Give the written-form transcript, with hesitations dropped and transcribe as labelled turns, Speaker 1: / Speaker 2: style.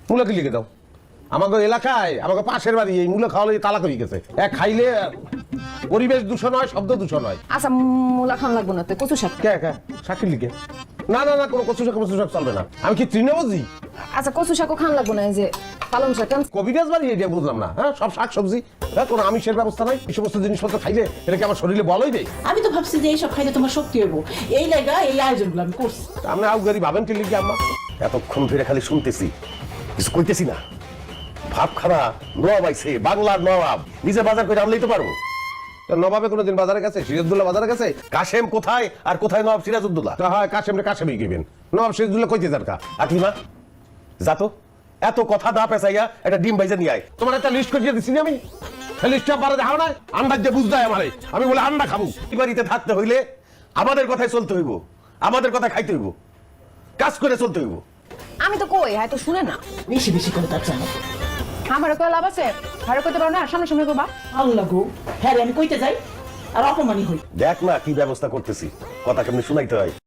Speaker 1: মূলা কি লিখে দাও আমাদের এলাকায় আমাকে পাশের বাড়ি এই মূলা খাওয়ালে তালাক হয়ে গেছে এক খাইলে পরিবেশ দূষণ হয় শব্দ দূষণ হয়
Speaker 2: আচ্ছা মূলা খাওয়া লাগবো না তো কচু শাক
Speaker 1: কে কে শাকের লিখে না না না কোনো কচু শাক চলবে না আমি কি তৃণমূজি
Speaker 2: আচ্ছা কচু শাকও খাওয়া লাগবো না এই যে পালং শাক
Speaker 1: কবিরাজ বাড়ি এটা বুঝলাম না হ্যাঁ সব শাক সবজি হ্যাঁ কোনো আমিষের ব্যবস্থা নাই এই সমস্ত জিনিসপত্র খাইলে এটা কি আমার শরীরে বলই দেয়
Speaker 3: আমি তো ভাবছি যে এইসব খাইলে তোমার শক্তি হইব এই লাগা এই আয়োজনগুলো আমি করছি
Speaker 1: আমরা আউগারি ভাবেন কি লিখে আম্মা এতক্ষণ ধরে খালি শুনতেছি কিছু কইতেছি না ভাব খানা নবাব আইছে বাংলার নবাব নিজে বাজার করে আমলেই তো পারবো নবাবে কোনোদিন বাজারে গেছে সিরাজউদ্দৌলা বাজারে গেছে কাশেম কোথায় আর কোথায় নবাব সিরাজউদ্দৌলা হয় কাশেমই গেবেন নবাব সিরাজউদ্দৌলা কইতে যার কা আকিমা যা তো এত কথা না পেছাইয়া একটা ডিম ভাইজা নিয়ে আয় তোমার একটা লিস্ট করে দিছি আমি লিস্টটা পারে দেখাও না আন্ডা দিয়ে বুঝ দেয় আমারে আমি বলে আন্ডা খাবো এই বাড়িতে থাকতে হইলে আমাদের কথায় চলতে হইব আমাদের কথা খাইতে হইব কাজ করে চলতে হইব
Speaker 2: আমি তো কই হয়তো শুনে না
Speaker 3: বেশি বেশি করে তার জানো
Speaker 2: আমার কই লাভ আছে আর কইতে পারো না সামনে সামনে কইবা
Speaker 3: আল্লাহ গো হ্যাঁ আমি কইতে যাই আর অপমানই হই
Speaker 1: দেখ না কি ব্যবস্থা করতেছি কথা কেমনি শুনাইতে হয়